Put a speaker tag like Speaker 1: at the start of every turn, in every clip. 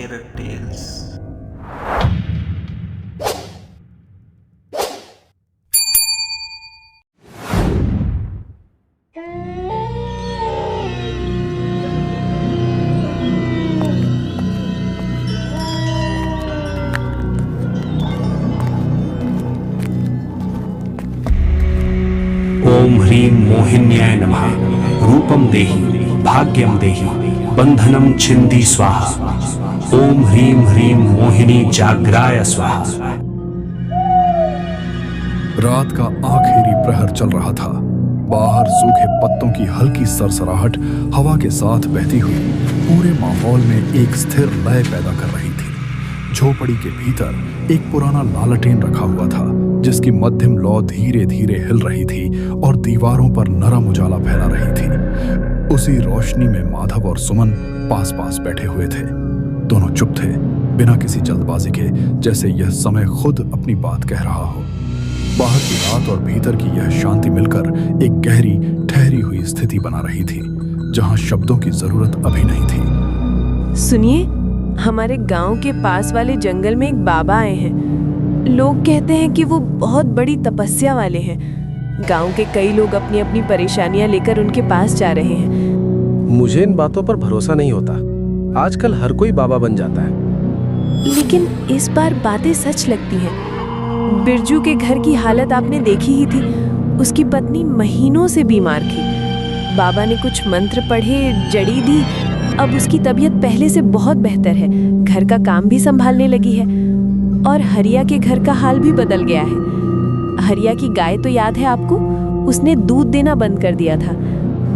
Speaker 1: favorite tales.
Speaker 2: ओम ह्रीं मोहिन्याय नमः। रूपम देहि भाग्यम देहि बंधनम छिंदी स्वाहा। ओम ह्रीं ह्रीं मोहिनी जाग्राय स्वाहा।
Speaker 3: रात का आखिरी प्रहर चल रहा था। बाहर सूखे पत्तों की हल्की सरसराहट हवा के साथ बहती हुई पूरे माहौल में एक स्थिर लय पैदा कर रही थी। झोपड़ी के भीतर एक पुराना लालटेन रखा हुआ था, जिसकी मध्यम लौ धीरे धीरे हिल रही थी और दीवारों पर नरम उजाला फैला रही थी। उसी रोशनी में माधव और सुमन पास पास बैठे हुए थे। दोनों चुप थे, बिना किसी जल्दबाजी के, जैसे यह समय खुद अपनी बात कह रहा हो। बाहर की रात और भीतर की यह शांति मिलकर एक गहरी ठहरी हुई स्थिति बना रही थी, जहां शब्दों की जरूरत अभी नहीं थी।
Speaker 4: सुनिए, हमारे गांव के पास वाले जंगल में एक बाबा आए हैं। लोग कहते हैं कि वो बहुत बड़ी तपस्या वाले हैं। गांव के कई लोग अपनी अपनी परेशानियां लेकर उनके पास जा रहे हैं।
Speaker 5: मुझे इन बातों पर भरोसा नहीं होता। आजकल हर कोई बाबा बन जाता है।
Speaker 4: लेकिन इस बार बातें सच लगती हैं। बिरजू के घर की हालत आपने देखी ही थी। उसकी पत्नी महीनों से बीमार थी। बाबा ने कुछ मंत्र पढ़े, जड़ी दी। अब उसकी तबीयत पहले से बहुत बेहतर है। घर का काम भी संभालने लगी है। और हरिया के घर का हाल भी बदल गया है। हरिया की गाय तो याद है आपको? उसने दूध देना बंद कर दिया था।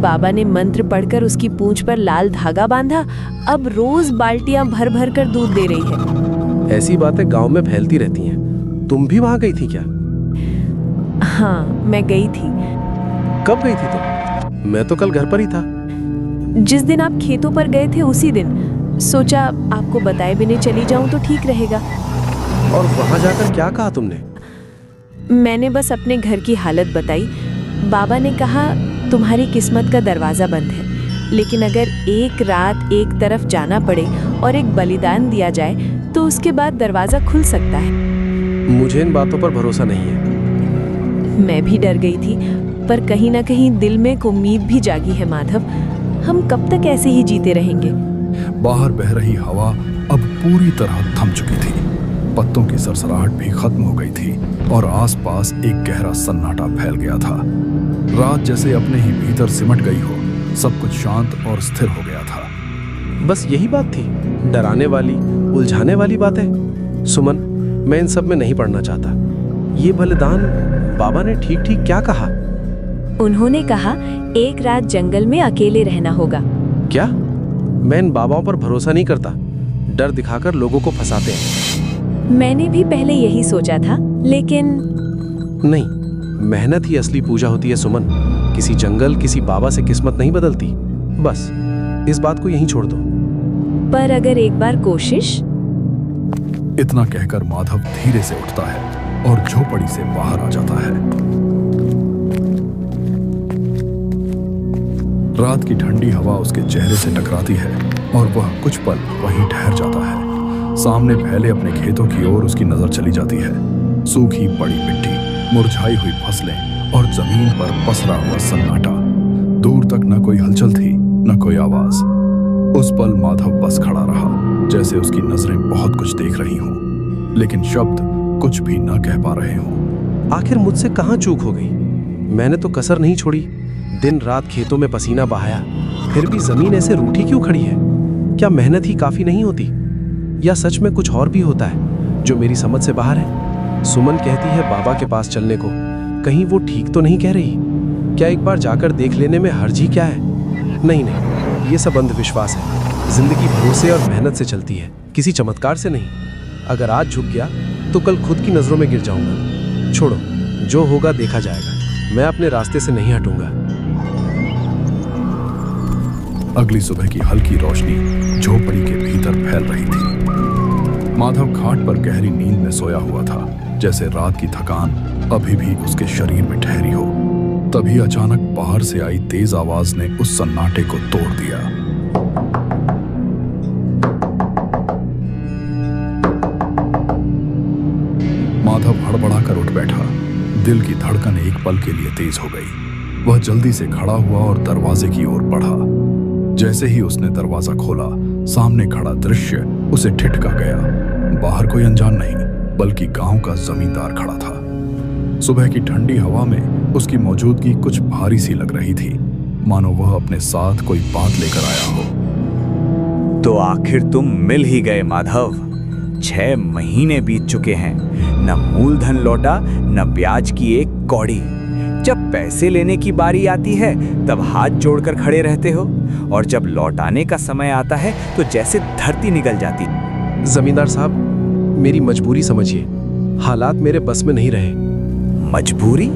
Speaker 4: बाबा ने मंत्र पढ़कर उसकी पूंछ पर लाल धागा बांधा। अब रोज बाल्टियां भर भर कर दूध दे रही है।
Speaker 5: ऐसी बातें गांव में फैलती रहती हैं। तुम भी वहां गई थी क्या?
Speaker 4: हाँ, मैं गई थी।
Speaker 5: कब गई थी तुम? मैं तो कल घर पर ही था।
Speaker 4: जिस दिन आप खेतों पर गए थे उसी दिन। सोचा आपको बताए बिना चली जाऊं तो ठीक रहेगा।
Speaker 5: और वहां जाकर क्या कहा तुमने?
Speaker 4: मैंने बस अपने घर की हालत बताई। बाबा ने कहा, तुम्हारी किस्मत का दरवाजा बंद है, लेकिन अगर एक रात एक तरफ जाना पड़े और एक बलिदान दिया जाए तो उसके बाद दरवाजा खुल सकता है।
Speaker 5: मुझे इन बातों पर भरोसा नहीं है।
Speaker 4: मैं भी डर गई थी, पर कहीं ना कहीं दिल में एक उम्मीद भी जागी है माधव। हम कब तक ऐसे ही जीते रहेंगे?
Speaker 3: बाहर बह रही हवा अब पूरी तरह थम चुकी थी। पत्तों की सरसराहट भी खत्म हो गई थी और आसपास एक गहरा सन्नाटा फैल गया था। रात जैसे अपने ही भीतर सिमट गई हो। सब कुछ शांत और स्थिर हो गया था।
Speaker 5: बस यही बात थी, डराने वाली, उलझाने वाली बातें। सुमन, मैं इन सब में नहीं पड़ना चाहता। ये बलिदान, बाबा ने ठीक ठीक क्या कहा?
Speaker 4: उन्होंने कहा, एक रात जंगल में अकेले रहना होगा।
Speaker 5: क्या? मैं इन बाबाओं पर भरोसा नहीं करता। डर दिखाकर लोगों को फंसाते हैं।
Speaker 4: मैंने भी पहले यही सोचा था, लेकिन
Speaker 5: नहीं, मेहनत ही असली पूजा होती है सुमन। किसी जंगल, किसी बाबा से किस्मत नहीं बदलती। बस इस बात को यहीं छोड़ दो।
Speaker 4: पर अगर एक बार कोशिश।
Speaker 3: इतना कहकर माधव धीरे से उठता है और झोपड़ी से बाहर आ जाता है। रात की ठंडी हवा उसके चेहरे से टकराती है और वह कुछ पल वहीं ठहर जाता है। सामने फैले अपने खेतों की ओर उसकी नजर चली जाती है। सूखी पड़ी मिट्टी, मुरझाई हुई फसलें और जमीन पर पसरा हुआ सन्नाटा। दूर तक न कोई हलचल थी, न कोई आवाज। उस पल माधव बस खड़ा रहा, जैसे उसकी नजरें बहुत कुछ देख रही हों, लेकिन शब्द कुछ भी न कह पा रहे हों।
Speaker 5: आखिर मुझसे कहाँ चूक हो गई? मैंने तो कसर नहीं छोड़ी। दिन रात खेतों में पसीना बहाया, फिर भी जमीन ऐसे रूठी क्यों खड़ी है? क्या मेहनत ही काफी नहीं होती? या सच में कुछ और भी होता है जो मेरी समझ से बाहर है? सुमन कहती है बाबा के पास चलने को। कहीं वो ठीक तो नहीं कह रही? क्या एक बार जाकर देख लेने में हर्ज ही क्या है? नहीं नहीं, ये सब अंधविश्वास है। जिंदगी भरोसे और मेहनत से चलती है, किसी चमत्कार से नहीं। अगर आज झुक गया तो कल खुद की नजरों में गिर जाऊंगा। छोड़ो, जो होगा देखा जाएगा। मैं अपने रास्ते से नहीं हटूंगा।
Speaker 3: अगली सुबह की हल्की रोशनी झोपड़ी के भीतर फैल रही थी। माधव खाट पर गहरी नींद में सोया हुआ था, जैसे रात की थकान अभी भी उसके शरीर में ठहरी हो। तभी अचानक बाहर से आई तेज आवाज ने उस सन्नाटे को तोड़ दिया। माधव हड़बड़ाकर उठ बैठा। दिल की धड़कन एक पल के लिए तेज हो गई। वह जल्दी से खड़ा हुआ और दरवाजे की ओर बढ़ा। जैसे ही उसने दरवाजा खोला, सामने खड़ा दृश्य उसे ठिठका गया। बाहर कोई अनजान नहीं, बल्कि गांव का जमींदार खड़ा था। सुबह की ठंडी हवा में उसकी मौजूदगी कुछ भारी सी लग रही थी, मानो वह अपने साथ कोई बात लेकर आया हो।
Speaker 1: तो आखिर तुम मिल ही गए माधव। 6 महीने बीत चुके हैं, न मूलधन लौटा न ब्याज की एक कौड़ी। जब पैसे लेने की बारी आती है तब हाथ जोड़कर खड़े रहते हो, और जब लौटाने का समय आता है तो जैसे धरती निकल जाती।
Speaker 5: जमींदार साहब, मेरी मजबूरी समझिए, हालात मेरे बस में नहीं रहे।
Speaker 1: मजबूरी?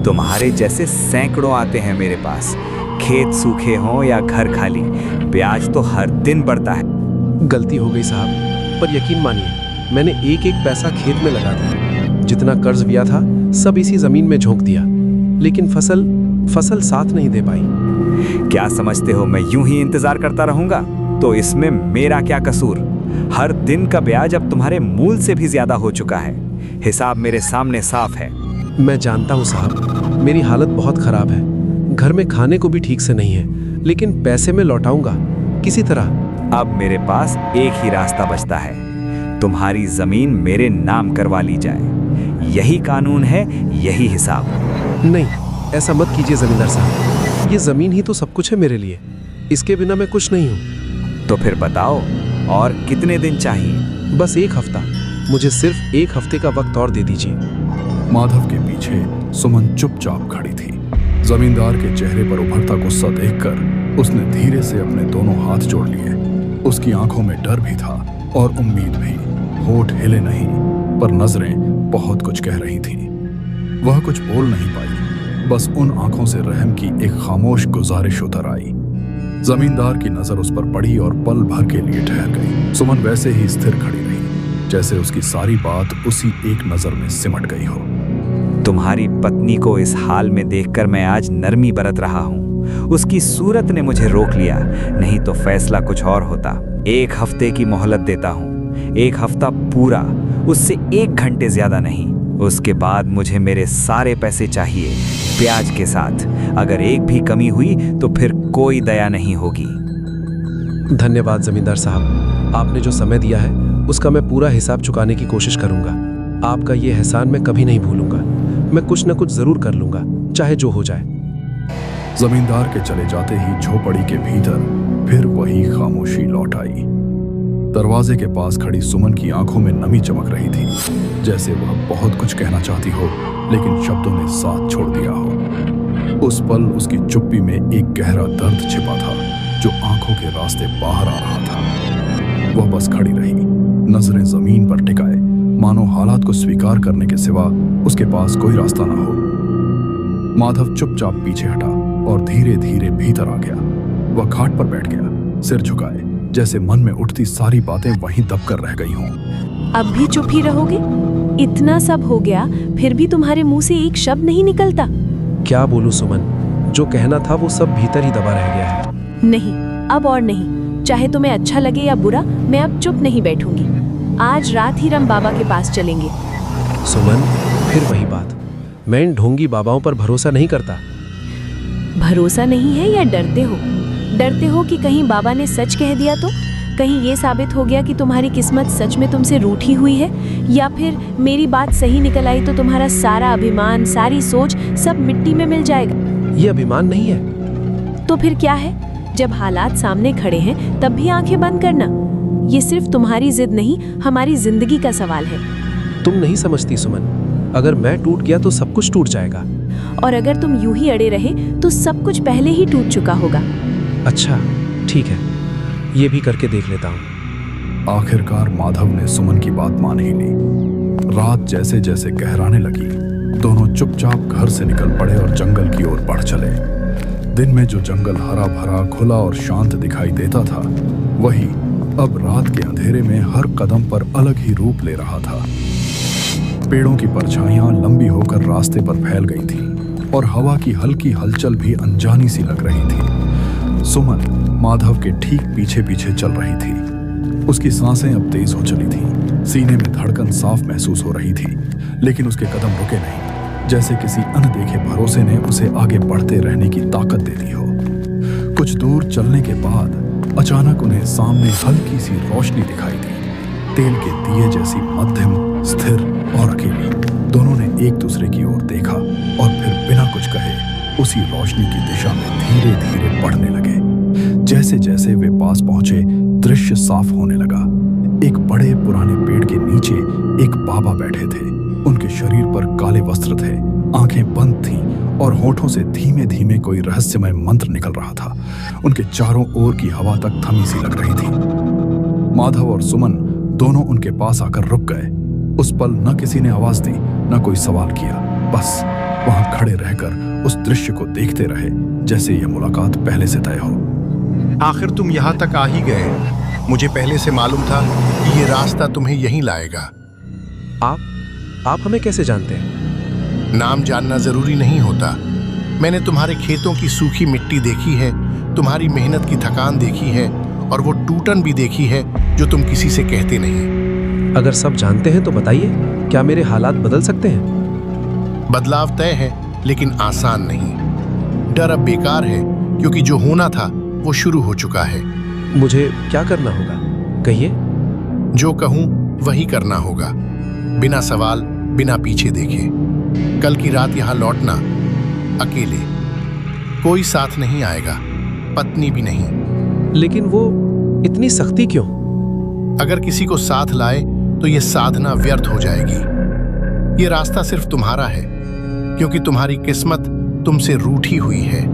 Speaker 1: तुम्हारे जैसे सैकड़ों आते हैं मेरे पास, खेत सूखे हों या घर खाली, ब्याज तो हर दिन बढ़ता है।
Speaker 5: गलती हो गई साहब, पर यकीन मानिए मैंने एक एक पैसा खेत में लगा दिया। जितना कर्ज लिया था सब इसी जमीन में झोंक दिया, लेकिन फसल साथ नहीं दे पाई।
Speaker 1: क्या समझते हो मैं यूं ही इंतजार करता रहूंगा? तो इसमें मेरा क्या कसूर? हर दिन का ब्याज अब तुम्हारे मूल से भी ज्यादा हो चुका है। हिसाब मेरे सामने साफ है।
Speaker 5: मैं जानता हूँ साहब, मेरी हालत बहुत खराब है, घर में खाने को भी ठीक से नहीं है, लेकिन पैसे में लौटाऊंगा किसी तरह।
Speaker 1: अब मेरे पास एक ही रास्ता बचता है, तुम्हारी जमीन मेरे नाम करवा ली जाए। यही कानून है, यही हिसाब।
Speaker 5: नहीं, ऐसा मत कीजिए जमींदार साहब, ये जमीन ही तो सब कुछ है मेरे लिए, इसके बिना मैं कुछ नहीं हूँ।
Speaker 1: तो फिर बताओ, और कितने दिन चाहिए?
Speaker 5: बस 1 हफ्ता, मुझे सिर्फ 1 हफ्ते का वक्त और दे दीजिए।
Speaker 3: माधव के पीछे सुमन चुपचाप खड़ी थी। जमींदार के चेहरे पर उभरता गुस्सा देखकर उसने धीरे से अपने दोनों हाथ जोड़ लिए। उसकी आंखों में डर भी था और उम्मीद भी। होठ हिले नहीं, पर नजरें बहुत कुछ कह रही थीं। वह कुछ बोल नहीं पाई, बस उन आंखों से रहम की एक खामोश गुजारिश उतर आई। जमींदार की नजर उस पर पड़ी और पल भर के लिए ठहर गई। सुमन वैसे ही स्थिर खड़ी रही, जैसे उसकी सारी बात उसी एक नजर में सिमट गई हो।
Speaker 1: तुम्हारी पत्नी को इस हाल में देखकर मैं आज नरमी बरत रहा हूँ। उसकी सूरत ने मुझे रोक लिया, नहीं तो फैसला कुछ और होता। 1 हफ्ते की मोहलत देता हूँ, 1 हफ्ता पूरा, उससे 1 घंटे ज्यादा नहीं। उसके बाद मुझे मेरे सारे पैसे चाहिए, ब्याज के साथ। अगर एक भी कमी हुई तो फिर कोई दया नहीं होगी।
Speaker 5: धन्यवाद जमींदार साहब, आपने जो समय दिया है उसका मैं पूरा हिसाब चुकाने की कोशिश करूंगा। आपका ये एहसान मैं कभी नहीं भूलूंगा। मैं कुछ न कुछ जरूर कर लूंगा, चाहे जो हो जाए।
Speaker 3: जमींदार के चले जाते ही झोपड़ी के भीतर फिर वही खामोशी लौट आई। दरवाजे के पास खड़ी सुमन की आंखों में नमी चमक रही थी, जैसे वह बहुत कुछ कहना चाहती हो, लेकिन शब्दों ने साथ छोड़ दिया हो। उस पल उसकी चुप्पी में एक गहरा दर्द छिपा था, जो आंखों के रास्ते बाहर आ रहा था। वह बस खड़ी रही, नजरें जमीन पर टिकाए, मानो हालात को स्वीकार करने के सिवा उसके पास कोई रास्ता न हो। माधव चुपचाप पीछे हटा और धीरे धीरे भीतर आ गया। वह खाट पर बैठ गया, सिर झुकाए, जैसे मन में उठती सारी बातें वहीं दबकर रह गई हों।
Speaker 4: अब भी चुप ही रहोगे? इतना सब हो गया, फिर भी तुम्हारे मुंह से एक शब्द नहीं निकलता।
Speaker 5: क्या बोलूं सुमन, जो कहना था वो सब भीतर ही दबा रह गया है।
Speaker 4: नहीं, अब और नहीं। चाहे तुम्हें अच्छा लगे या बुरा, मैं अब चुप नहीं बैठूंगी। आज रात ही राम बाबा के पास चलेंगे।
Speaker 5: सुमन, फिर वही बात। मैं इन ढोंगी बाबाओं पर भरोसा नहीं करता।
Speaker 4: भरोसा नहीं है या डरते हो? डरते हो कि कहीं बाबा ने सच कह दिया तो? कहीं ये साबित हो गया कि तुम्हारी किस्मत सच में तुमसे रूठी हुई है? या फिर मेरी बात सही निकल आई तो तुम्हारा सारा अभिमान, सारी सोच सब मिट्टी में मिल जाएगा?
Speaker 5: ये अभिमान नहीं है।
Speaker 4: तो फिर क्या है? जब हालात सामने खड़े हैं तब भी आंखें बंद करना। ये सिर्फ तुम्हारी जिद नहीं, हमारी जिंदगी का सवाल है।
Speaker 5: तुम नहीं समझती सुमन, अगर मैं टूट गया तो सब कुछ टूट जाएगा।
Speaker 4: और अगर तुम यूं ही अड़े रहे तो सब कुछ पहले ही टूट चुका होगा।
Speaker 5: अच्छा, ठीक है, ये भी करके देख लेता हूँ।
Speaker 3: आखिरकार माधव ने सुमन की बात मान ही ली। रात जैसे जैसे गहराने लगी, दोनों चुपचाप घर से निकल पड़े और जंगल की ओर बढ़ चले। दिन में जो जंगल हरा भरा, खुला और शांत दिखाई देता था, वही अब रात के अंधेरे में हर कदम पर अलग ही रूप ले रहा था। पेड़ों की परछाइयां लंबी होकर रास्ते पर फैल गई थीं और हवा की हल्की हलचल भी अनजानी सी लग रही थी। सुमन माधव के ठीक पीछे पीछे चल रही थी। उसकी सांसें अब तेज हो चली थीं। सीने में धड़कन साफ महसूस हो रही थी, लेकिन उसके कदम रुके नहीं, जैसे किसी अनदेखे भरोसे ने उसे आगे बढ़ते रहने की ताकत दे दी हो। कुछ दूर चलने के बाद अचानक उन्हें सामने हल्की सी रोशनी दिखाई दी, तेल के दिए जैसी, मध्यम, स्थिर और अकेली। दोनों ने एक दूसरे की ओर देखा और फिर बिना कुछ कहे उसी रोशनी की दिशा में धीरे धीरे बढ़ने लगे। जैसे जैसे वे पास पहुंचे, दृश्य साफ होने लगा। एक बड़े पुराने पेड़ के नीचे एक बाबा बैठे थे। उनके शरीर पर काले वस्त्र थे, आंखें बंद थीं और होठों से धीमे धीमे कोई रहस्यमय मंत्र निकल रहा था। उनके चारों ओर की हवा तक थमी सी लग रही थी। माधव और सुमन दोनों उनके पास आकर रुक गए। उस पल न किसी ने आवाज दी, न कोई सवाल किया। बस वहां खड़े रहकर उस दृश्य को देखते रहे, जैसे यह मुलाकात पहले से तय हो।
Speaker 6: आखिर तुम यहाँ तक आ ही गए। मुझे पहले से मालूम था कि ये रास्ता तुम्हें यहीं लाएगा।
Speaker 5: आप हमें कैसे जानते हैं?
Speaker 6: नाम जानना जरूरी नहीं होता। मैंने तुम्हारे खेतों की सूखी मिट्टी देखी है, तुम्हारी मेहनत की थकान देखी है और वो टूटन भी देखी है जो तुम किसी से कहते नहीं।
Speaker 5: अगर सब जानते हैं तो बताइए, क्या मेरे हालात बदल सकते हैं?
Speaker 6: बदलाव तय है, लेकिन आसान नहीं। डर अब बेकार है, क्योंकि जो होना था वो शुरू हो चुका है।
Speaker 5: मुझे क्या करना होगा, कहिए।
Speaker 6: जो कहूं वही करना होगा, बिना सवाल, बिना पीछे देखे। कल की रात यहां लौटना, अकेले। कोई साथ नहीं आएगा, पत्नी भी नहीं।
Speaker 5: लेकिन वो इतनी सख्ती क्यों?
Speaker 6: अगर किसी को साथ लाए तो यह साधना व्यर्थ हो जाएगी। ये रास्ता सिर्फ तुम्हारा है, क्योंकि तुम्हारी किस्मत तुमसे रूठी हुई है,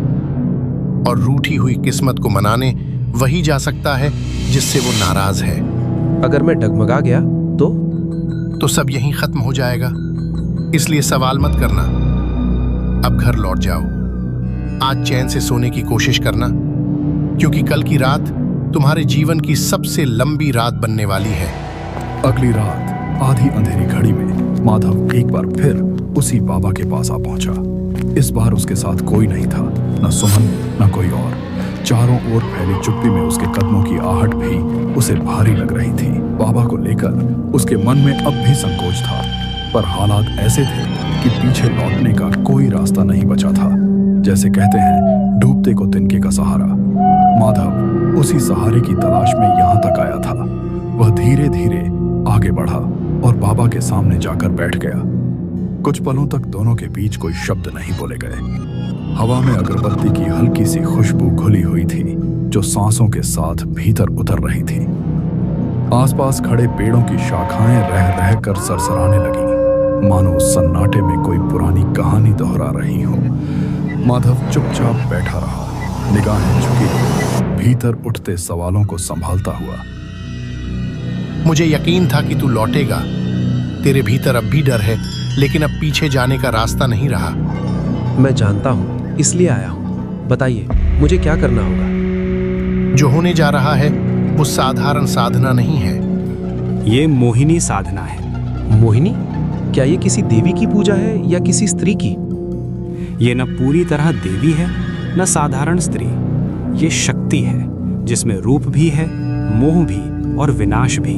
Speaker 6: और रूठी हुई किस्मत को मनाने वही जा सकता है जिससे वो नाराज है।
Speaker 5: अगर मैं डगमगा गया तो
Speaker 6: सब यहीं खत्म हो जाएगा। इसलिए सवाल मत करना। अब घर लौट जाओ। आज चैन से सोने की कोशिश करना, क्योंकि कल की रात तुम्हारे जीवन की सबसे लंबी रात बनने वाली है।
Speaker 3: अगली रात आधी अंधेरी घड़ी में माधव एक बार फिर उसी बाबा के पास आ पहुंचा। इस बार उसके साथ कोई नहीं था, न सुमन न कोई और। चारों ओर फैली चुप्पी में उसके कदमों की आहट भी उसे भारी लग रही थी। बाबा को लेकर उसके मन में अब भी संकोच था, पर हालात ऐसे थे कि पीछे लौटने का कोई रास्ता नहीं बचा था। जैसे कहते हैं, डूबते को तिनके का सहारा। माधव उसी सहारे की तलाश में यहाँ तक आया था। वह धीरे धीरे आगे बढ़ा और बाबा के सामने जाकर बैठ गया। कुछ पलों तक दोनों के बीच कोई शब्द नहीं बोले गए। हवा में अगरबत्ती की हल्की सी खुशबू घुली हुई थी, जो सांसों के साथ भीतर उतर रही थी। आसपास खड़े पेड़ों की शाखाएं रह रह कर सरसराने लगीं, मानो सन्नाटे में कोई पुरानी कहानी दोहरा रही हो। माधव चुपचाप बैठा रहा, निगाहें झुकी, भीतर उठते सवालों को संभालता हुआ।
Speaker 6: मुझे यकीन था कि तू लौटेगा। तेरे भीतर अब भी डर है, लेकिन अब पीछे जाने का रास्ता नहीं रहा।
Speaker 5: मैं जानता हूँ, इसलिए आया हूँ। बताइए, मुझे क्या करना होगा?
Speaker 6: जो होने जा रहा है वो साधारण साधना नहीं है।
Speaker 2: ये मोहिनी साधना है।
Speaker 5: मोहिनी? क्या ये किसी देवी की पूजा है या किसी स्त्री की?
Speaker 2: ये न पूरी तरह देवी है, न साधारण स्त्री। ये शक्ति है, जिसमें रूप भी है, मोह भी और विनाश भी।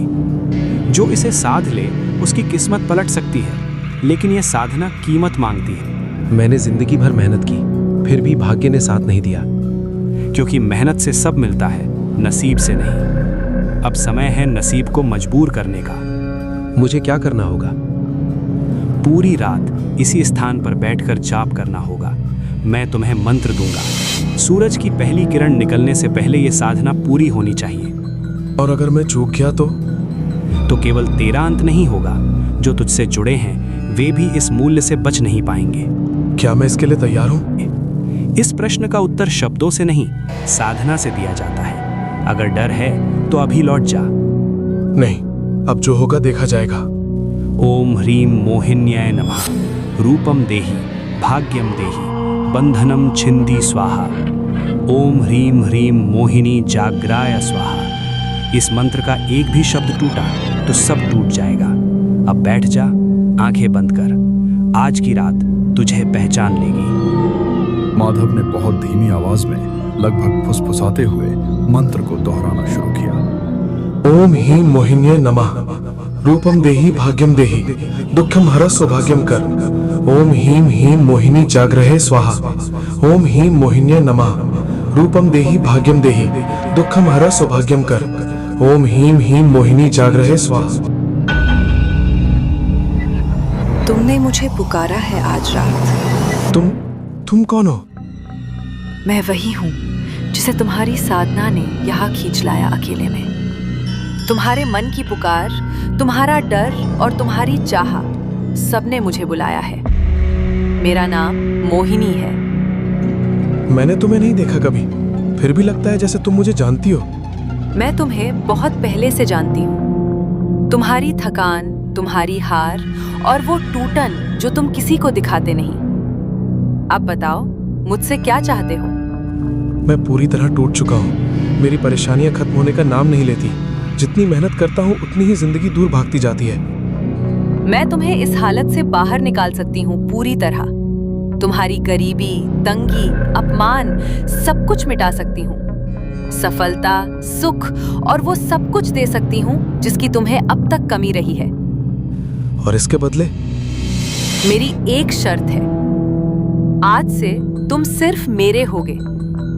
Speaker 2: जो इसे साध ले उसकी किस्मत पलट सकती है, लेकिन यह साधना कीमत मांगती है।
Speaker 5: मैंने जिंदगी भर मेहनत की, फिर भी भाग्य ने साथ नहीं दिया।
Speaker 2: क्योंकि मेहनत से सब मिलता है, नसीब से नहीं। अब समय है नसीब को मजबूर करने का।
Speaker 5: मुझे क्या करना होगा?
Speaker 2: पूरी रात इसी स्थान पर बैठकर जाप करना होगा। मैं तुम्हें मंत्र दूंगा। सूरज की पहली किरण निकलने से पहले यह साधना पूरी होनी चाहिए।
Speaker 5: और अगर मैं चूक गया
Speaker 2: तो केवल तेरा अंत नहीं होगा, जो तुझसे जुड़े हैं वे भी इस मूल्य से बच नहीं पाएंगे।
Speaker 5: क्या मैं इसके लिए तैयार हूँ?
Speaker 2: इस प्रश्न का उत्तर शब्दों से नहीं, साधना से दिया जाता है। अगर डर है तो अभी लौट जा।
Speaker 5: नहीं, अब जो होगा देखा जाएगा।
Speaker 2: ओम ह्रीम मोहिन्याय नमः। रूपम देहि भाग्यम देहि बंधनम छिंदी स्वाहा। ओम ह्रीम ह्रीम मोहिनी जाग्राय स्वाहा। इस मंत्र का एक भी शब्द टूटा तो सब टूट जाएगा। अब बैठ जा, आंखें बंद कर। आज की रात तुझे पहचान लेगी।
Speaker 3: माधव ने बहुत धीमी आवाज में, लगभग फुसफुसाते हुए मंत्र को दोहराना शुरू किया।
Speaker 7: ओम ह्रीं मोहिन्ये नमः रूपम देहि भाग्यम देहि दुःखम हर सौभाग्यम कर। ओम ह्रीं मोहिनी जाग्रहे स्वाहा। ओम ह्रीं मोहिन्ये नमः रूपम देहि भाग्यम देहि दुःखम हर सौभाग्यम कर। ओम ह्रीं मोहिनी जाग्रहे स्वाहा।
Speaker 8: तुमने मुझे पुकारा है आज रात।
Speaker 7: तुम कौन हो?
Speaker 8: मैं वही हूँ जिसे तुम्हारी साधना ने यहाँ खींच लाया अकेले में। तुम्हारे मन की पुकार, तुम्हारा डर और तुम्हारी चाह, सबने मुझे बुलाया है। मेरा नाम मोहिनी है।
Speaker 7: मैंने तुम्हें नहीं देखा कभी, फिर भी लगता है जैसे तुम मुझे जानती हो।
Speaker 8: मैं तुम्हें बहुत पहले से जानती हूँ। तुम्हारी थकान, तुम्हारी हार और वो टूटन जो तुम किसी को दिखाते नहीं। अब बताओ, मुझसे क्या चाहते हो?
Speaker 7: मैं पूरी तरह टूट चुका हूँ। मेरी परेशानियां खत्म होने का नाम नहीं लेती। जितनी मेहनत करता हूँ उतनी ही जिंदगी दूर भागती जाती है।
Speaker 8: मैं तुम्हें इस हालत से बाहर निकाल सकती हूँ पूरी तरह। तुम्हारी गरीबी, तंगी, अपमान सब कुछ मिटा सकती हूँ। सफलता, सुख और वो सब कुछ दे सकती हूँ जिसकी तुम्हें अब तक कमी रही है।
Speaker 7: और इसके बदले?
Speaker 8: मेरी एक शर्त है। आज से तुम सिर्फ मेरे होगे,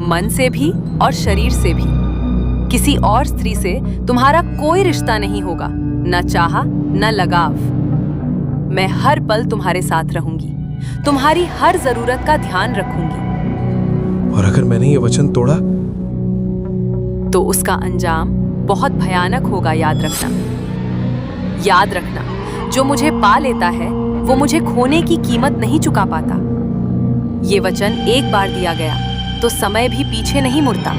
Speaker 8: मन से भी और शरीर से भी। किसी और स्त्री से तुम्हारा कोई रिश्ता नहीं होगा, न चाह न लगाव। मैं हर पल तुम्हारे साथ रहूंगी, तुम्हारी हर जरूरत का ध्यान रखूंगी।
Speaker 7: और अगर मैंने ये वचन तोड़ा
Speaker 8: तो उसका अंजाम बहुत भयानक होगा। याद रखना, याद रखना, जो मुझे पा लेता है वो मुझे खोने की कीमत नहीं चुका पाता। ये वचन एक बार दिया गया तो समय भी पीछे नहीं मुड़ता।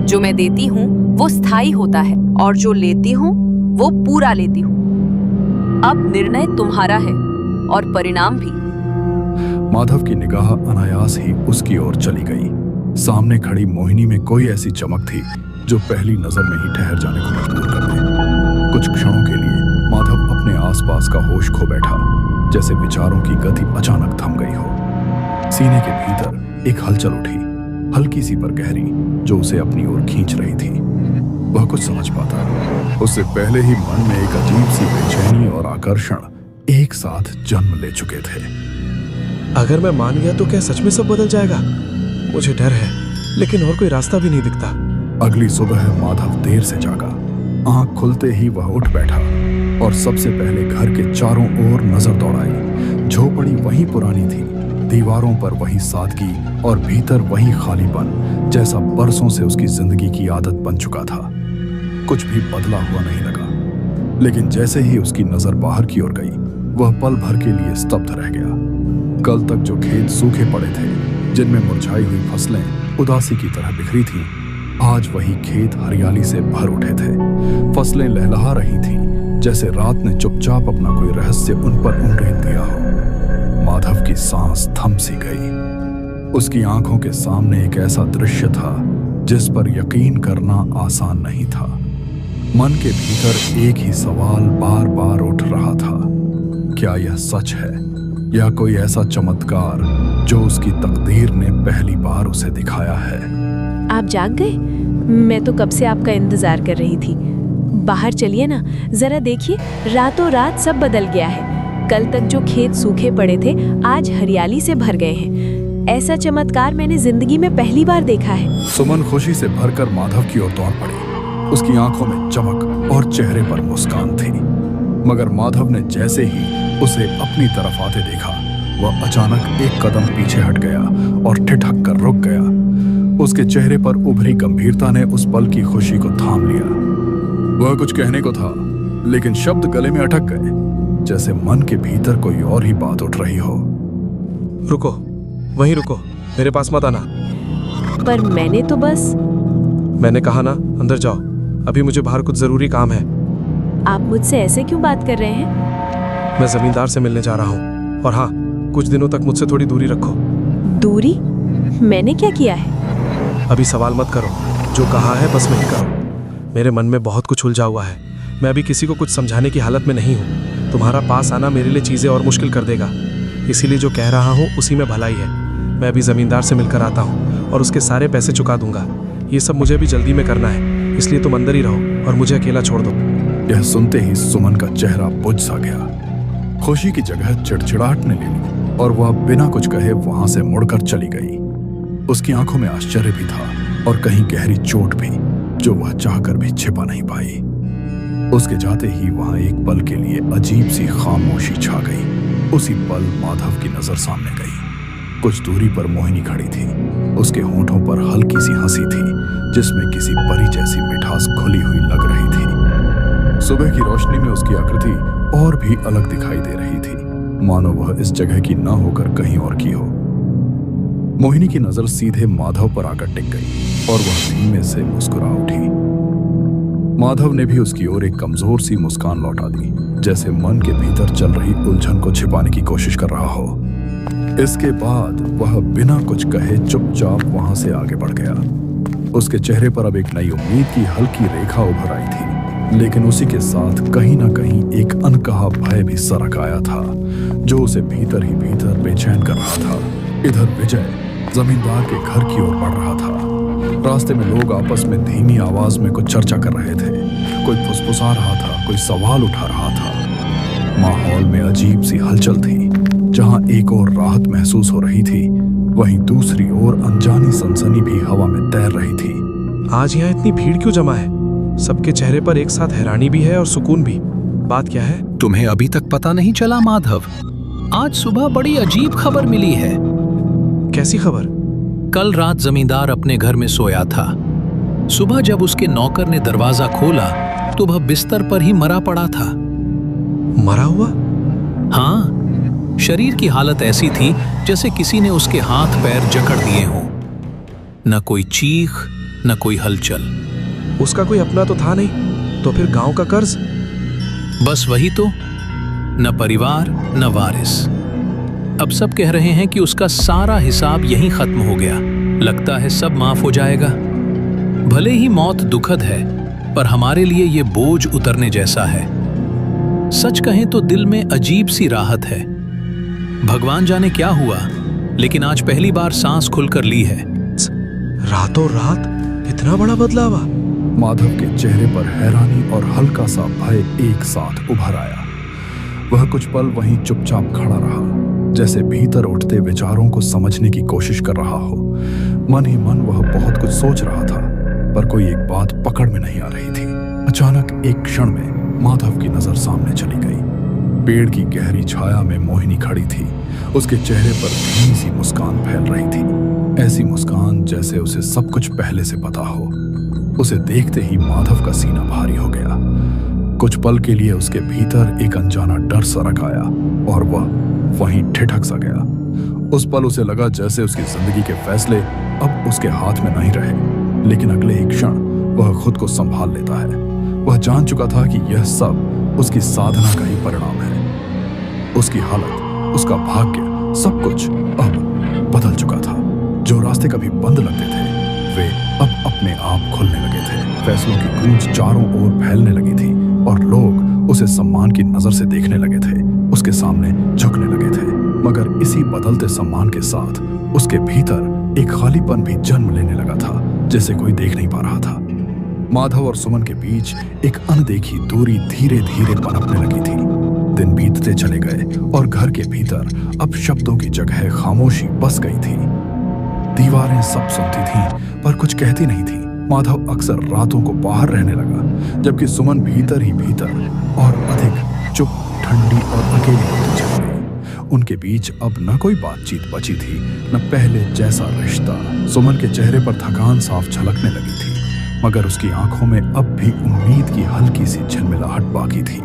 Speaker 8: जो मैं देती हूँ वो स्थायी होता है और जो लेती हूँ वो पूरा लेती हूँ। अब निर्णय तुम्हारा है और परिणाम भी।
Speaker 3: माधव की निगाह अनायास ही उसकी ओर चली गई। सामने खड़ी मोहिनी में कोई ऐसी चमक थी जो पहली नजर में ही ठहर जाने को मजबूर कर दे। कुछ क्षणों के लिए माधव अपने आसपास का होश खो बैठा, जैसे विचारों की गति अचानक थम गई हो। सीने के भीतर एक हलचल उठी, हल्की सी पर गहरी, जो उसे अपनी ओर खींच रही थी। वह कुछ समझ पाता, उससे पहले ही मन में एक अजीब सी बेचैनी और आकर्षण एक साथ जन्म ले चुके थे।
Speaker 7: अगर मैं मान गया तो क्या सच में सब बदल जाएगा? मुझे डर है, लेकिन और कोई रास्ता भी नहीं दिखता।
Speaker 3: अगली सुबह माधव देर से जागा। आंख खुलते ही वह उठ बैठा और सबसे पहले घर के चारों ओर नजर दौड़ाई। झोपड़ी वही पुरानी थी, दीवारों पर वही सादगी और भीतर वही खालीपन, जैसा बरसों से उसकी जिंदगी की आदत बन चुका था। कुछ भी बदला हुआ नहीं लगा। लेकिन जैसे ही उसकी नजर बाहर की ओर गई, वह पल भर के लिए स्तब्ध रह गया। कल तक जो खेत सूखे पड़े थे, जिनमें मुरझाई हुई फसलें उदासी की तरह बिखरी थीं, आज वही खेत हरियाली से भर उठे थे। फसलें लहलहा रही थीं, जैसे रात ने चुपचाप अपना कोई रहस्य उन पर उंडेल दिया हो। माधव की सांस थम सी गई। उसकी आंखों के सामने एक ऐसा दृश्य था जिस पर यकीन करना आसान नहीं था। मन के भीतर एक ही सवाल बार बार उठ रहा था, क्या यह सच है या कोई ऐसा चमत्कार जो उसकी तकदीर ने पहली बार उसे दिखाया है?
Speaker 4: आप जाग गए? मैं तो कब से आपका इंतजार कर रही थी। बाहर चलिए ना, जरा देखिए, रातों रात सब बदल गया है। कल तक जो खेत सूखे पड़े थे, आज हरियाली से भर गए हैं। ऐसा चमत्कार मैंने जिंदगी में पहली बार देखा है।
Speaker 3: सुमन खुशी से भरकर माधव की ओर दौड़ पड़ी। उसकी आंखों में चमक और चेहरे पर मुस्कान थी। मगर माधव ने जैसे ही उसे अपनी तरफ आते देखा, वह अचानक एक कदम पीछे हट गया और ठिठक कर रुक गया। उसके चेहरे पर उभरी गंभीरता ने उस पल की खुशी को थाम लिया। वह कुछ कहने को था, लेकिन शब्द गले में अटक गए, जैसे मन के भीतर कोई और ही बात उठ रही हो।
Speaker 7: रुको, वहीं रुको, मेरे पास मत आना।
Speaker 4: पर मैंने तो बस...
Speaker 7: मैंने कहा ना, अंदर जाओ, अभी मुझे बाहर कुछ जरूरी काम है।
Speaker 4: आप मुझसे ऐसे क्यों बात कर रहे हैं?
Speaker 7: मैं जमींदार से मिलने जा रहा हूँ, और हाँ, कुछ दिनों तक मुझसे थोड़ी दूरी रखो।
Speaker 4: दूरी? मैंने क्या किया है?
Speaker 7: अभी सवाल मत करो, जो कहा है बस वही करो। मेरे मन में बहुत कुछ उलझा हुआ है। मैं अभी किसी को कुछ समझाने की हालत में नहीं हूँ। तुम्हारा पास आना मेरे लिए चीज़ें और मुश्किल कर देगा। इसीलिए जो कह रहा हूँ उसी में भलाई है। मैं अभी ज़मींदार से मिलकर आता हूँ और उसके सारे पैसे चुका दूंगा।
Speaker 5: ये सब मुझे भी जल्दी में करना है, इसलिए तुम अंदर ही रहो और मुझे अकेला छोड़ दो।
Speaker 3: यह सुनते ही सुमन का चेहरा बुझ सा गया। खुशी की जगह चिड़चिड़ाहट ने ले ली और वह बिना कुछ कहे वहां से मुड़कर चली गई। उसकी आंखों में आश्चर्य भी था और कहीं गहरी चोट भी, जो वह चाहकर भी छिपा नहीं पाई। उसके जाते ही वहां एक पल के लिए अजीब सी खामोशी छा गई। उसी पल माधव की नजर सामने गई। कुछ दूरी पर मोहिनी खड़ी थी। उसके होंठों पर हल्की सी हंसी थी, जिसमें किसी परी जैसी मिठास घुली हुई लग रही थी। सुबह की रोशनी में उसकी आकृति और भी अलग दिखाई दे रही थी, मानो वह इस जगह की ना होकर कहीं और की हो। मोहिनी की नजर सीधे माधव पर आकर टिक गई और वह धीमे से मुस्कुरा उठी। माधव ने भी उसकी ओर एक कमजोर सी मुस्कान लौटा दी, जैसे मन के भीतर चल रही उलझन को छिपाने की कोशिश कर रहा हो। इसके बाद वह बिना कुछ कहे चुपचाप वहां से आगे बढ़ गया। उसके चेहरे पर अब एक नई उम्मीद की हल्की रेखा उभर आई थी, लेकिन उसी के साथ कहीं ना कहीं एक अनकहा भय भी सरक आया था, जो उसे भीतर ही भीतर बेचैन कर रहा था। इधर विजय जमींदार के घर की ओर बढ़ रहा था। रास्ते में लोग आपस में धीमी आवाज में कुछ चर्चा कर रहे थे। कोई फुसफुसा रहा था, कोई सवाल उठा रहा था। माहौल में अजीब सी हलचल थी। जहां एक ओर राहत महसूस हो रही थी, वहीं दूसरी ओर अनजानी सनसनी भी हवा में तैर रही थी।
Speaker 5: आज यहाँ इतनी भीड़ क्यों जमा है? सबके चेहरे पर एक साथ हैरानी भी है और सुकून भी। बात क्या है?
Speaker 9: तुम्हें अभी तक पता नहीं चला माधव? आज सुबह बड़ी अजीब खबर मिली है।
Speaker 5: कैसी खबर?
Speaker 9: कल रात जमींदार अपने घर में सोया था। सुबह जब उसके नौकर ने दरवाजा खोला तो वह बिस्तर पर ही मरा पड़ा था।
Speaker 5: मरा हुआ?
Speaker 9: हाँ, शरीर की हालत ऐसी थी जैसे किसी ने उसके हाथ पैर जकड़ दिए हों। न कोई चीख, न कोई हलचल।
Speaker 5: उसका कोई अपना तो था नहीं, तो फिर गांव का कर्ज?
Speaker 9: बस वही तो, न परिवार न वारिस। अब सब कह रहे हैं कि उसका सारा हिसाब यहीं खत्म हो गया। लगता है सब माफ हो जाएगा। भले ही मौत दुखद है, पर हमारे लिए ये बोझ उतरने जैसा है। सच कहें तो दिल में अजीब सी राहत है। भगवान जाने क्या हुआ, लेकिन आज पहली बार सांस खुलकर ली है।
Speaker 5: रातों रात इतना बड़ा बदलाव?
Speaker 3: माधव के चेहरे पर हैरानी और हल्का सा भय एक साथ उभर आया। वह कुछ पल वहीं चुपचाप खड़ा रहा, जैसे भीतर उठते विचारों को समझने की कोशिश कर रहा हो। मन ही मन वह बहुत कुछ सोच रहा था, पर कोई एक बात पकड़ में नहीं आ रही थी। अचानक एक क्षण में माधव की नजर सामने चली गई। पेड़ की गहरी छाया में मोहिनी खड़ी थी। उसके चेहरे पर धीमी सी मुस्कान फैल रही थी, ऐसी मुस्कान जैसे उसे सब कुछ पहले से पता हो। उसे देखते ही माधव का सीना भारी हो गया। कुछ पल के लिए उसके भीतर एक अनजाना डर सरक आया और वह वहीं ठिठक सा गया। उस पल उसे लगा जैसे उसकी जिंदगी के फैसले अब उसके हाथ में नहीं रहे, लेकिन अगले ही क्षण वह खुद को संभाल लेता है। वह जान चुका था कि यह सब उसकी साधना का ही परिणाम है। उसकी हालत, उसका भाग्य, सब कुछ अब बदल चुका था। जो रास्ते कभी बंद लगते थे, वे अब अपने आप खुलने लगे थे। फैसलों की गूंज चारों ओर फैलने लगी थी और लोग उसे सम्मान की नजर से देखने लगे थे, उसके सामने झुकने लगे थे। मगर इसी बदलते सम्मान के साथ उसके भीतर एक खालीपन भी जन्म लेने लगा था, जैसे कोई देख नहीं पा रहा था। माधव और सुमन के बीच एक अनदेखी दूरी धीरे धीरे पनपने लगी थी। दिन बीतते चले गए और घर के भीतर अब शब्दों की जगह खामोशी बस गई थी। दीवारें सब सुनती थीं, पर कुछ कहती नहीं थी। माधव अक्सर रातों को बाहर रहने लगा, जबकि सुमन भीतर ही भीतर और अधिक चुप, ठंडी और अकेली होती चली गई। उनके बीच अब न कोई बातचीत बची थी, न पहले जैसा रिश्ता। सुमन के चेहरे पर थकान साफ झलकने लगी थी, मगर उसकी आंखों में अब भी उम्मीद की हल्की सी झिलमिलाहट बाकी थी।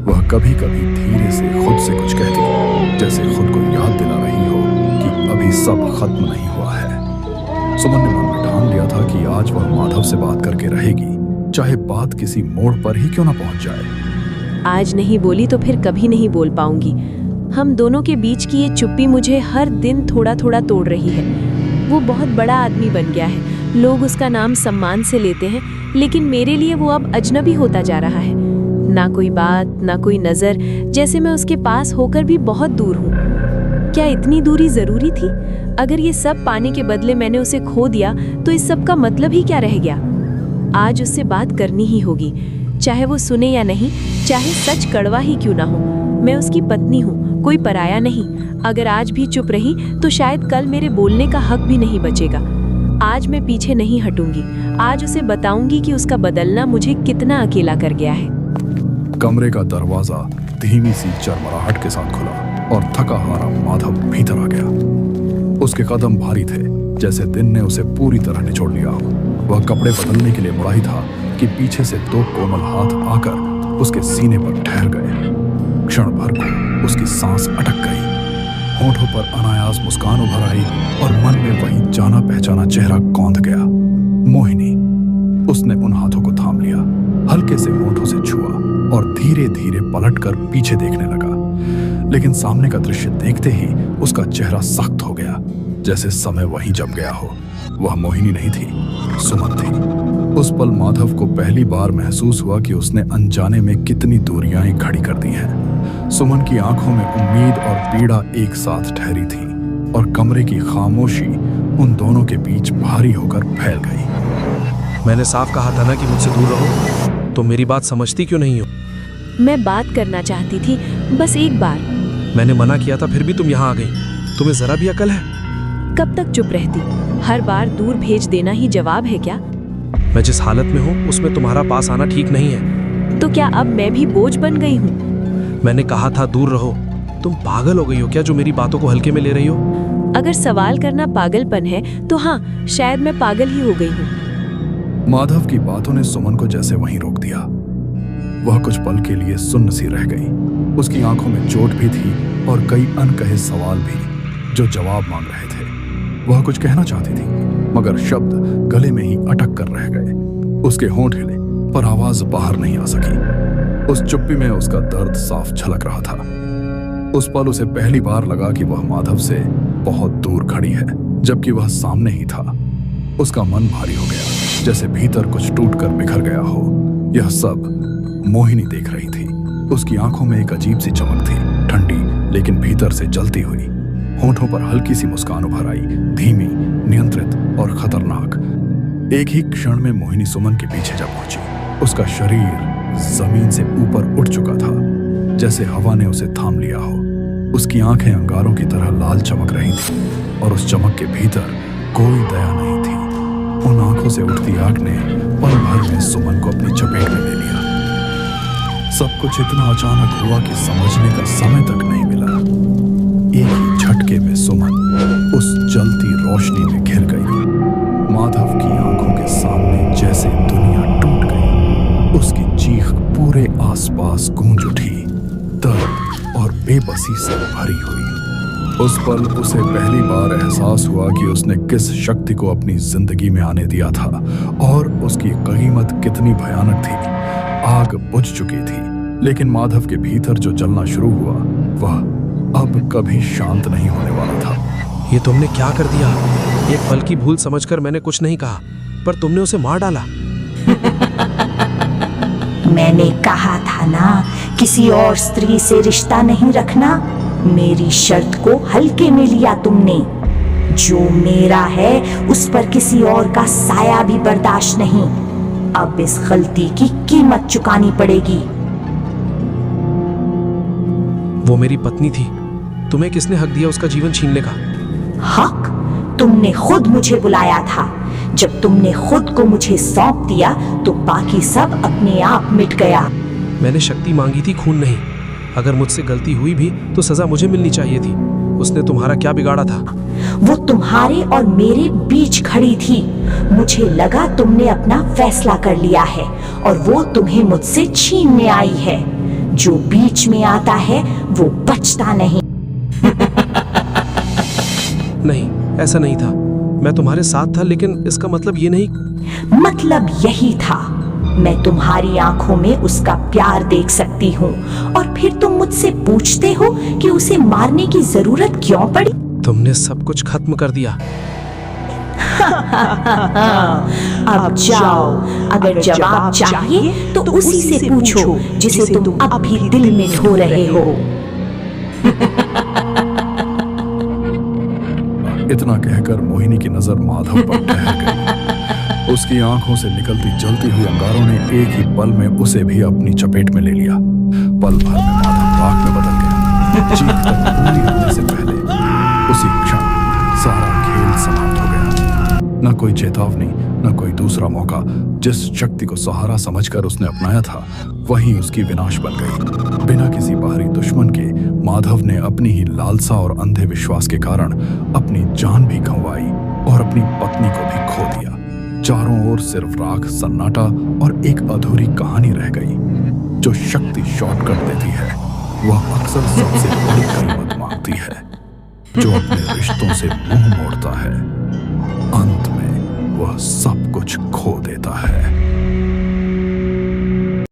Speaker 3: वह कभी कभी धीरे से खुद से कुछ कहती, जैसे खुद को याद दिला रही हो कि अभी सब खत्म नहीं हुआ है। सुमन ने मन में ठान लिया था कि आज वह माधव से बात करके रहेगी, चाहे बात किसी मोड़ पर ही क्यों ना पहुंच जाए।
Speaker 4: आज नहीं बोली तो फिर कभी नहीं बोल पाऊंगी। हम दोनों के बीच की ये चुप्पी मुझे हर दिन थोड़ा थोड़ा तोड़ रही है। वो बहुत बड़ा आदमी बन गया है, लोग उसका नाम सम्मान से लेते हैं, लेकिन मेरे लिए वो अब अजनबी होता जा रहा है। ना कोई बात, ना कोई नजर, जैसे मैं उसके पास होकर भी बहुत दूर हूँ। क्या इतनी दूरी जरूरी थी? अगर ये सब पाने के बदले मैंने उसे खो दिया तो इस सब का मतलब ही क्या रह गया? आज उससे बात करनी ही होगी, चाहे वो सुने या नहीं, चाहे सच कड़वा ही क्यों ना हो। मैं उसकी पत्नी हूँ, कोई पराया नहीं। अगर आज भी चुप रही तो शायद कल मेरे बोलने का हक भी नहीं बचेगा। आज मैं पीछे नहीं हटूंगी। आज उसे बताऊंगी कि उसका बदलना मुझे कितना अकेला कर गया है।
Speaker 3: कमरे का दरवाजा धीमी सी चरमराहट के साथ खुला और थका हारा माधव भीतर आ गया। उसके कदम भारी थे, जैसे दिन ने उसे पूरी तरह निचोड़ लिया हो। वह कपड़े बदलने के लिए मुड़ा ही था कि पीछे से 2 कोमल हाथ आकर उसके सीने पर ठहर गए। क्षण भर को उसकी सांस अटक गई, होठों पर अनायास मुस्कान उभर आई और मन में वही जाना पहचाना चेहरा कौंध गया। मोहिनी। उसने उन हाथों को थाम लिया, हल्के से होठों से छुआ और धीरे धीरे पलटकर पीछे देखने लगा। लेकिन सामने का दृश्य देखते ही उसका चेहरा सख्त हो गया, जैसे समय वहीं जम गया हो। वह मोहिनी नहीं थी, सुमन थी। उस पल माधव को पहली बार महसूस हुआ कि उसने अनजाने में कितनी दूरियां खड़ी कर दी हैं। सुमन की आंखों में उम्मीद और पीड़ा एक साथ ठहरी थी और कमरे की खामोशी उन दोनों के बीच भारी होकर फैल गई।
Speaker 5: मैंने साफ कहा था ना कि मुझसे दूर रहो, तो मेरी बात समझती क्यों नहीं हो?
Speaker 4: मैं बात करना चाहती थी, बस एक बार।
Speaker 5: मैंने मना किया था, फिर भी तुम यहाँ आ गई। तुम्हें जरा भी अकल है?
Speaker 4: कब तक चुप रहती? हर बार दूर भेज देना ही जवाब है क्या?
Speaker 5: मैं जिस हालत में हूँ उसमें तुम्हारा पास आना ठीक नहीं है।
Speaker 4: तो क्या अब मैं भी बोझ बन गई हूँ?
Speaker 5: मैंने कहा था दूर रहो। तुम पागल हो गई हो क्या जो मेरी बातों को हल्के में ले रही हो?
Speaker 4: अगर सवाल करना पागलपन है तो हाँ, शायद मैं पागल ही हो गई हूँ।
Speaker 3: माधव की बातों ने सुमन को जैसे वहीं रोक दिया। वह कुछ पल के लिए सुन्न सी रह गई। उसकी आंखों में चोट भी थी और कई अनकहे सवाल भी जो जवाब मांग रहे थे। वह कुछ कहना चाहती थी, मगर शब्द गले में ही अटक कर रह गए। उसके होंठ हिले पर आवाज बाहर नहीं आ सकी। उस चुप्पी में उसका दर्द साफ झलक रहा था। उस पल उसे पहली बार लगा कि वह माधव से बहुत दूर खड़ी है, जबकि वह सामने ही था। उसका मन भारी हो गया, जैसे भीतर कुछ टूटकर बिखर गया हो। यह सब मोहिनी देख रही थी। उसकी आंखों में एक अजीब सी चमक थी, ठंडी लेकिन भीतर से जलती हुई। होठों पर हल्की सी मुस्कान उभर आई, धीमी, नियंत्रित और खतरनाक। एक ही क्षण में मोहिनी सुमन के पीछे जा पहुंची। उसका शरीर जमीन से ऊपर उठ चुका था, जैसे हवा ने उसे थाम लिया हो। उसकी आंखें अंगारों की तरह लाल चमक रही थी और उस चमक के भीतर कोई दया नहीं थी। उन आंखों से उठती आग ने पल भर में सुमन को अपनी चपेट में ले लिया। सब कुछ इतना अचानक हुआ कि समझने का समय तक नहीं मिला। एक ही झटके में सुमन उस जलती रोशनी में घिर गई। माधव की आंखों के सामने जैसे दुनिया टूट गई। उसकी चीख पूरे आसपास गूंज उठी, दर्द और बेबसी से भरी हुई। उस पल उसे पहली बार एहसास हुआ कि उसने किस शक्ति को अपनी जिंदगी में आने दिया था और उसकी कीमत कितनी भयानक थी। आग बुझ चुकी थी, लेकिन माधव के भीतर जो जलना शुरू हुआ वह अब कभी शांत नहीं होने वाला था।
Speaker 5: ये तुमने क्या कर दिया? एक पल की भूल समझकर मैंने कुछ नहीं कहा, पर तुमने उसे मार डाला।
Speaker 10: मैंने कहा था ना, किसी और स्त्री से रिश्ता नहीं रखना। मेरी शर्त को हल्के में लिया तुमने। जो मेरा है उस पर किसी और का साया भी बर्दाश्त नहीं। अब इस गलती की कीमत चुकानी पड़ेगी।
Speaker 5: वो मेरी पत्नी थी, तुम्हें किसने हक दिया उसका जीवन छीनने का?
Speaker 10: हक? तुमने खुद मुझे बुलाया था। जब तुमने खुद को मुझे सौंप दिया तो बाकी सब अपने आप मिट गया।
Speaker 5: मैंने शक्ति मांगी थी, खून नहीं। अगर मुझसे गलती हुई भी तो सजा मुझे मिलनी चाहिए थी। उसने तुम्हारा क्या बिगाड़ा था?
Speaker 10: वो तुम्हारे और मेरे बीच खड़ी थी। मुझे लगा तुमने अपना फैसला कर लिया है और वो तुम्हें मुझसे छीनने आई है। जो बीच में आता है वो बचता नहीं।
Speaker 5: नहीं, ऐसा नहीं था। मैं तुम्हारे साथ था, लेकिन इसका मतलब ये नहीं।
Speaker 10: मतलब यही था। मैं तुम्हारी आंखों में उसका प्यार देख सकती हूँ और फिर तुम मुझसे पूछते हो कि उसे मारने की जरूरत क्यों पड़ी।
Speaker 5: तुमने सब कुछ खत्म कर दिया।
Speaker 10: अब जाओ, अगर जवाब चाहिए तो उसी से पूछो जिसे तुम अब भी दिल में ढो रहे हो।
Speaker 3: इतना कहकर मोहिनी की नजर माधव पर ठहर गई। उसकी आंखों से निकलती जलती हुई अंगारों ने एक ही पल में उसे भी अपनी चपेट में ले लिया। पल भर में माधव राख में बदल गया। चीख तक पूरी होने से पहले उसी क्षण सारा खेल समाप्त हो गया। न कोई चेतावनी, न कोई दूसरा मौका। जिस शक्ति को सहारा समझकर उसने अपनाया था वही उसकी विनाश बन गई। बिना किसी बाहरी दुश्मन के माधव ने अपनी ही लालसा और अंधे विश्वास के कारण अपनी जान भी गंवाई और अपनी पत्नी को भी खो दिया। चारों ओर सिर्फ राख, सन्नाटा और एक अधूरी कहानी रह गई। जो शक्ति शॉर्टकट देती है वह अक्सर सबसे बड़ी कीमत मांगती है। जो अपने रिश्तों से मुंह मोड़ता है अंत में वह सब कुछ खो देता है।